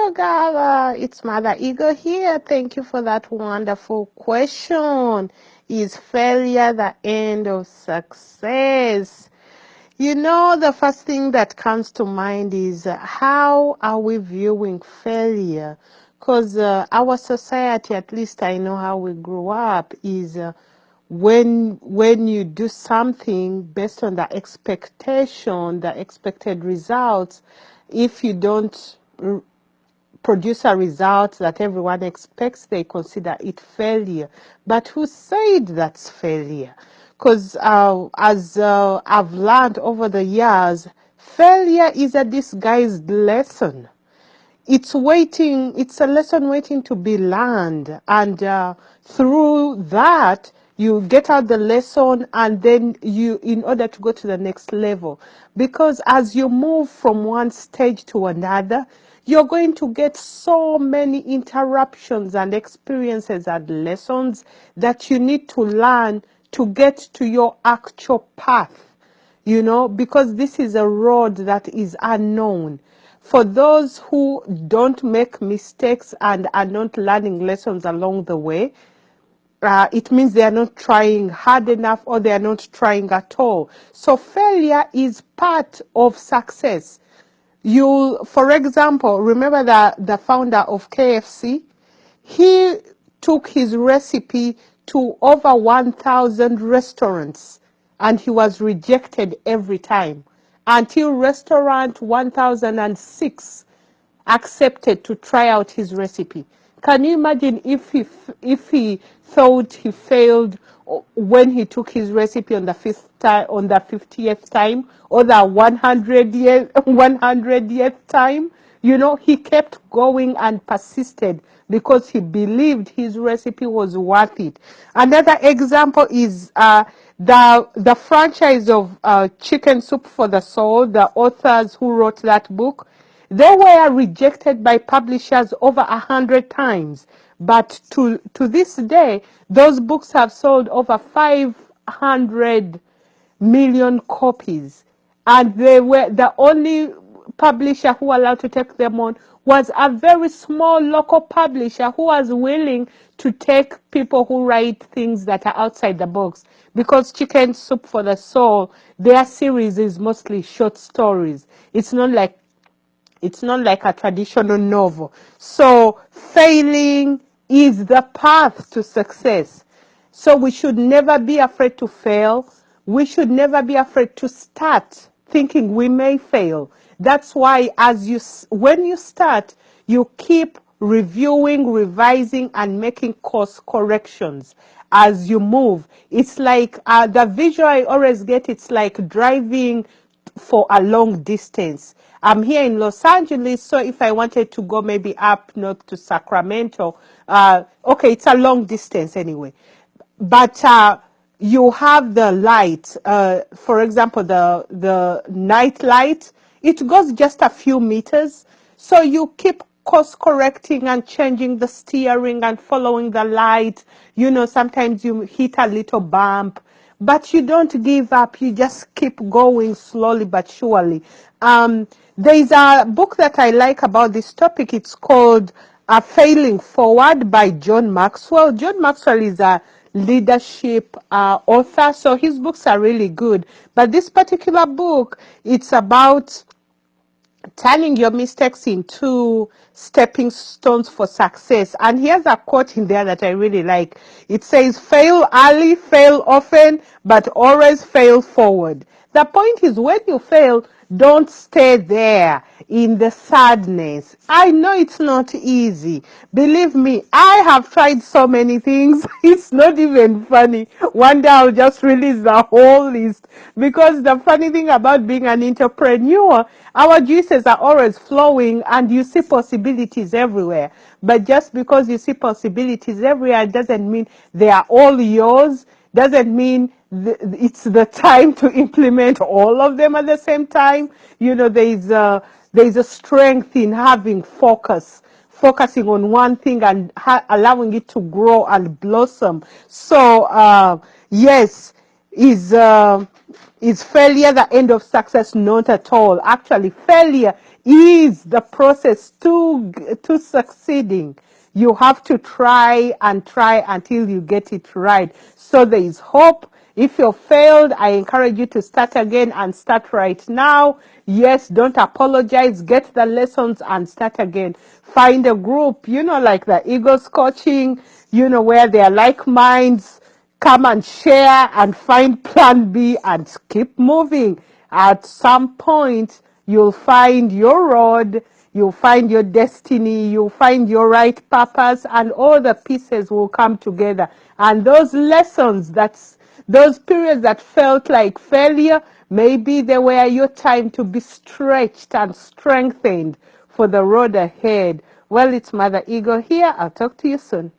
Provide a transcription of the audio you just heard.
Hello, Gala. It's Mother Ego here. Thank you for that wonderful question. Is failure the end of success? You know, the first thing that comes to mind is how are we viewing failure? Because our society, at least I know how we grew up, is when you do something based on the expectation, the expected results, if you don't produce a result that everyone expects, they consider it failure. But who said that's failure? Because as I've learned over the years, failure is a disguised lesson. It's waiting, it's a lesson waiting to be learned. And through that, you get out the lesson and then you, in order to go to the next level. Because as you move from one stage to another, you're going to get so many interruptions and experiences and lessons that you need to learn to get to your actual path. You know, because this is a road that is unknown. For those who don't make mistakes and are not learning lessons along the way, it means they are not trying hard enough or they are not trying at all. So failure is part of success. You, for example, remember the founder of KFC? He took his recipe to over 1,000 restaurants and he was rejected every time until restaurant 1006 accepted to try out his recipe. Can you imagine if he thought he failed when he took his recipe on the 50th time or the 100th time? You know, he kept going and persisted because he believed his recipe was worth it. Another example is the franchise of Chicken Soup for the Soul, the authors who wrote that book. They were rejected by publishers over 100 times. But to this day, those books have sold over 500 million copies. And they were the only publisher who allowed to take them on was a very small local publisher who was willing to take people who write things that are outside the box. Because Chicken Soup for the Soul, their series is mostly short stories. It's not like a traditional novel. So failing is the path to success. So we should never be afraid to fail. We should never be afraid to start thinking we may fail. That's why when you start, you keep reviewing, revising, and making course corrections as you move. It's like the visual I always get, it's like driving for a long distance. I'm here in Los Angeles, so if I wanted to go maybe up north to Sacramento, okay, it's a long distance anyway. But you have the light, for example, the night light, it goes just a few meters. So you keep course correcting and changing the steering and following the light. You know, sometimes you hit a little bump, but you don't give up. You just keep going slowly but surely. There is a book that I like about this topic. It's called Failing Forward by John Maxwell. John Maxwell is a leadership author, so his books are really good. But this particular book, it's about turning your mistakes into stepping stones for success. And here's a quote in there that I really like. It says, fail early, fail often, but always fail forward. The point is, when you fail, don't stay there in the sadness. I know it's not easy. Believe me, I have tried so many things. It's not even funny. One day I'll just release the whole list. Because the funny thing about being an entrepreneur, our juices are always flowing and you see possibilities everywhere. But just because you see possibilities everywhere doesn't mean they are all yours. Doesn't mean it's the time to implement all of them at the same time. You know, there's a strength in having focusing on one thing and allowing it to grow and blossom. So yes, is Is failure the end of success? Not at all. Actually, failure is the process to succeeding. You have to try and try until you get it right. So there is hope. If you're failed, I encourage you to start again and start right now. Yes, don't apologize. Get the lessons and start again. Find a group, like the Eagles coaching, where there are like minds. Come and share and find plan B and keep moving. At some point, you'll find your road, you'll find your destiny, you'll find your right purpose, and all the pieces will come together. And those lessons, those periods that felt like failure, maybe they were your time to be stretched and strengthened for the road ahead. Well, it's Mother Eagle here. I'll talk to you soon.